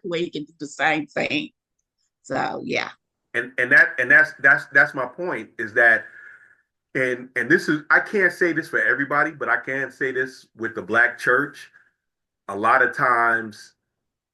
way, he can do the same thing. So yeah. That's my point is that and this is I can't say this for everybody, but I can say this with the black church. A lot of times,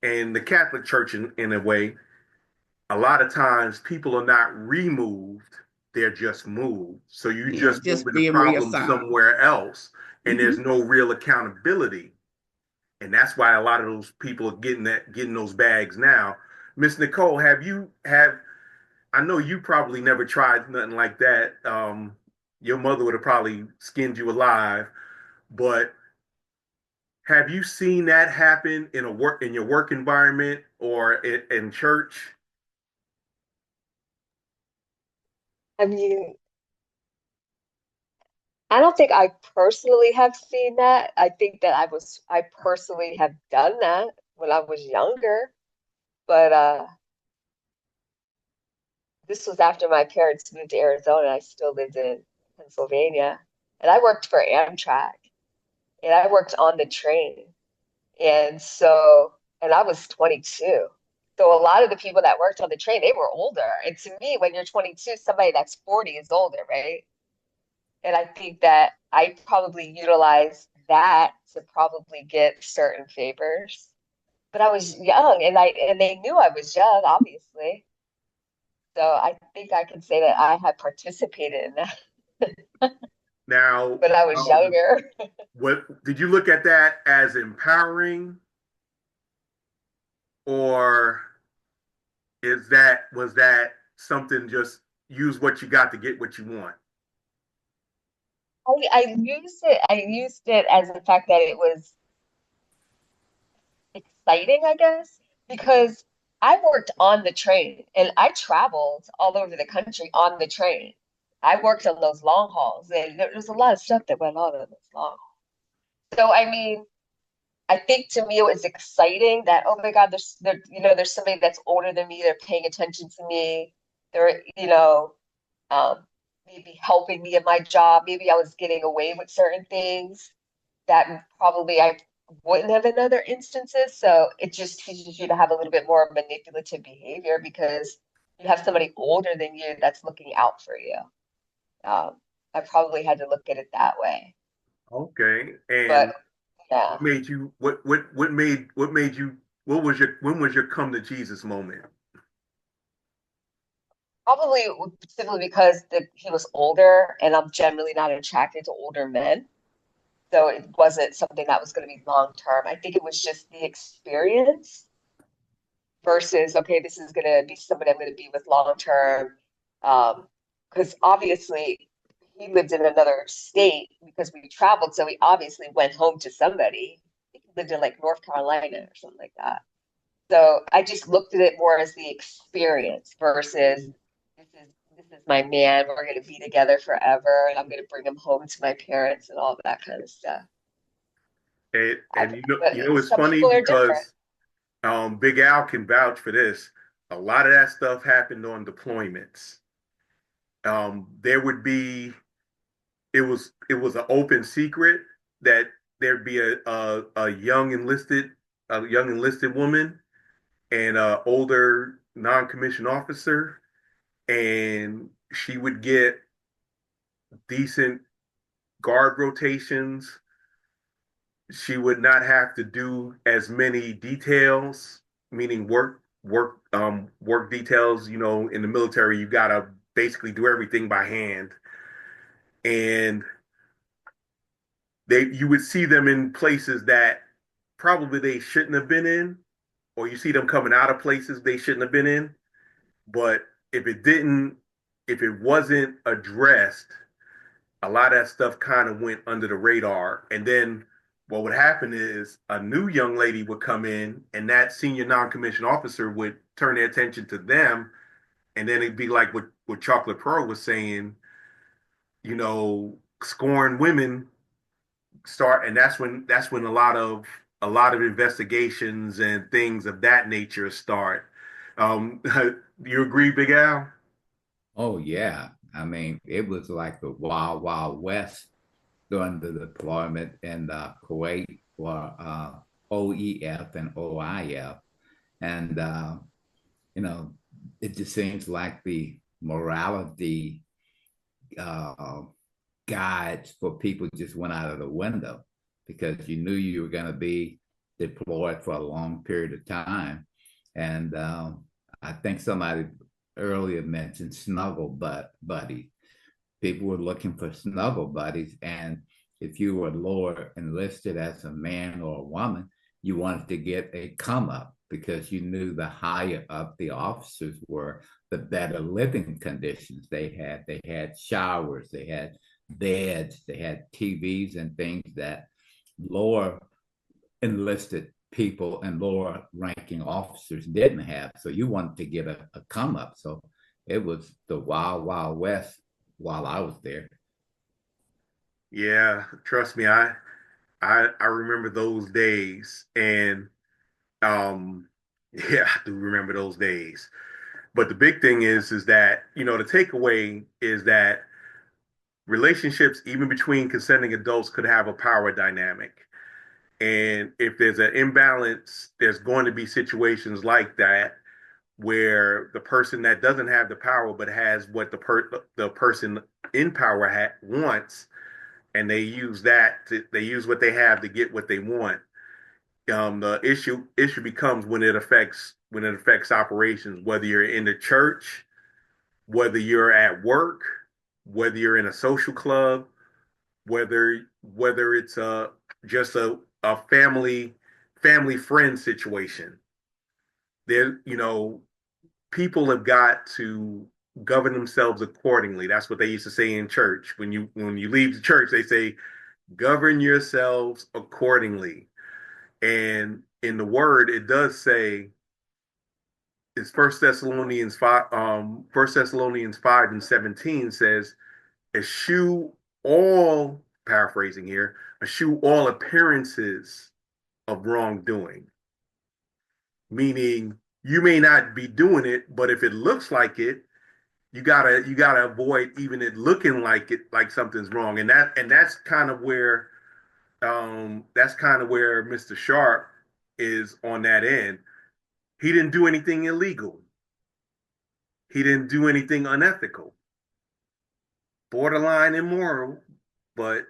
and the Catholic Church in a way, a lot of times people are not removed, they're just moved. So you Yeah, just just moving the being problem reassigned. somewhere else, and there's Hmm. no real accountability. And that's why a lot of those people are getting those bags now. Miss Nicole, have I know you probably never tried nothing like that. Your mother would have probably skinned you alive, but have you seen that happen in your work environment or in church? I mean, I don't think I personally have seen that. I think that I personally have done that when I was younger, but this was after my parents moved to Arizona. I still lived in Pennsylvania, and I worked for Amtrak, and I worked on the train. And I was 22. So a lot of the people that worked on the train, they were older. And to me, when you're 22, somebody that's 40 is older, right? And I think that I probably utilized that to probably get certain favors. But I was young and they knew I was young, obviously. So I think I can say that I had participated in that, Now, but I was younger. what did you look at that as empowering, or was that something just use what you got to get what you want? I used it as the fact that it was exciting, I guess, because I worked on the train and I traveled all over the country on the train. I worked on those long hauls and there was a lot of stuff that went on in those long hauls. So I mean, I think to me it was exciting that oh my God, there's somebody that's older than me, they're paying attention to me, they're um, maybe helping me in my job. Maybe I was getting away with certain things that probably I wouldn't have in other instances. So it just teaches you to have a little bit more manipulative behavior because you have somebody older than you that's looking out for you. I probably had to look at it that way. Okay. And But yeah, what made you what made you what was your when was your come to Jesus moment? probably simply because he was older and I'm generally not attracted to older men. So it wasn't something that was going to be long term. I think it was just the experience versus, okay, this is going to be somebody I'm going to be with long term. Because obviously he lived in another state because we traveled. So we obviously went home to somebody. He lived in like North Carolina or something like that. So I just looked at it more as the experience versus this is my man. We're going to be together forever, and I'm going to bring him home to my parents and all that kind of stuff. And But it's some funny people are different. because Big Al can vouch for this. A lot of that stuff happened on deployments. There would be it was an open secret that there'd be a young enlisted woman and a older non-commissioned officer, and she would get decent guard rotations. She would not have to do as many details, meaning work details. In the military, you gotta basically do everything by hand, and you would see them in places that probably they shouldn't have been in, or you see them coming out of places they shouldn't have been in. But if it didn't, if it wasn't addressed, a lot of that stuff kind of went under the radar. And then what would happen is a new young lady would come in, and that senior non-commissioned officer would turn their attention to them. And then it'd be like what Chocolate Pearl was saying, scoring women start, and that's when a lot of investigations and things of that nature start. You agree, Big Al? Oh yeah. I mean, it was like the wild, wild west during the deployment in Kuwait for OEF and OIF. And, you know, it just seems like the morality uh, guides for people just went out of the window because you knew you were going to be deployed for a long period of time. And I think somebody earlier mentioned buddies. People were looking for snuggle buddies. And if you were lower enlisted as a man or a woman, you wanted to get a come up because you knew the higher up the officers were, the better living conditions they had. They had showers, they had beds, they had TVs and things that lower enlisted people and lower ranking officers didn't have. So you wanted to get a come up. So it was the wild, wild west while I was there. Yeah, trust me, I remember those days, and um, yeah, I do remember those days. But the big thing is that the takeaway is that relationships, even between consenting adults, could have a power dynamic. And if there's an imbalance, there's going to be situations like that where the person that doesn't have the power but has what the person in power wants, and they use they use what they have to get what they want. The issue becomes when it affects operations, whether you're in the church, whether you're at work, whether you're in a social club, whether it's just a family friend situation. There, people have got to govern themselves accordingly. That's what they used to say in church. When you leave the church, they say, govern yourselves accordingly. And in the word, it does say, it's First Thessalonians 5:17 says, eschew all, paraphrasing here, eschew all appearances of wrongdoing. Meaning you may not be doing it, but if it looks like it, you gotta avoid even it looking like something's wrong. And that's kind of where Mr. Sharp is on that end. He didn't do anything illegal. He didn't do anything unethical. Borderline immoral, but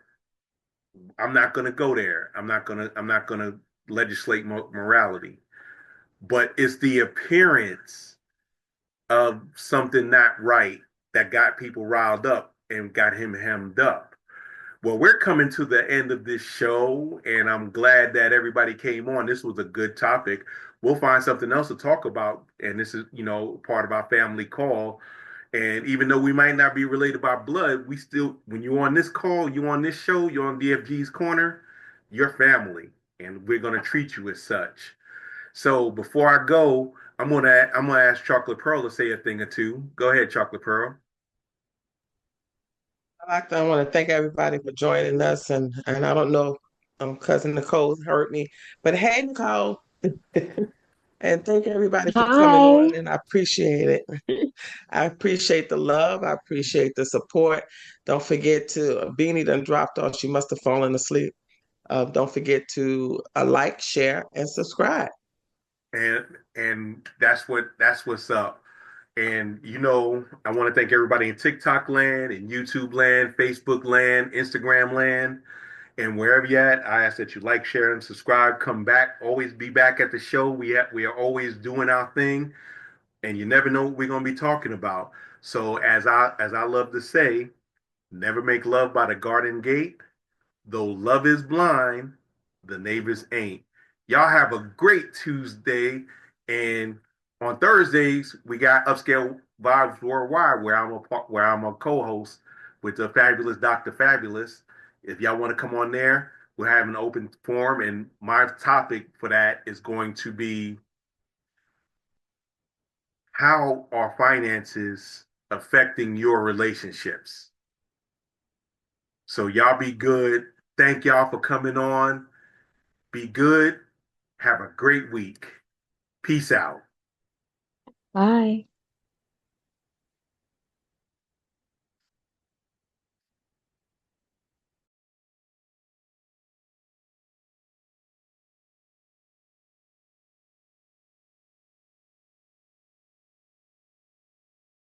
I'm not going to go there. I'm not going to legislate morality. But it's the appearance of something not right that got people riled up and got him hemmed up. Well, we're coming to the end of this show, and I'm glad that everybody came on. This was a good topic. We'll find something else to talk about, and this is, part of our family call. And even though we might not be related by blood, we still, when you're on this call, you're on this show, you're on DFG's Corner, you're family, and we're gonna treat you as such. So before I go, I'm gonna ask Chocolate Pearl to say a thing or two. Go ahead, Chocolate Pearl. I want to thank everybody for joining us, and I don't know, cousin Nicole heard me, but hey, Nicole, and thank everybody for coming Hi. on, and I appreciate it. I appreciate the love. I appreciate the support. Don't forget to Beanie done dropped off. She must have fallen asleep. Don't forget to like, share, and subscribe. And that's what's up. And I want to thank everybody in TikTok land, and YouTube land, Facebook land, Instagram land, and wherever you're at. I ask that you like, share, and subscribe. Come back. Always be back at the show. We are always doing our thing, and you never know what we're gonna be talking about. So as I love to say, never make love by the garden gate. Though love is blind, the neighbors ain't. Y'all have a great Tuesday. And on Thursdays, we got Upscale Vibes Worldwide, where I'm a co-host with the fabulous Dr. Fabulous. If y'all want to come on there, we're having an open forum, and my topic for that is going to be, how are finances affecting your relationships? So y'all be good. Thank y'all for coming on. Be good. Have a great week. Peace out. Bye.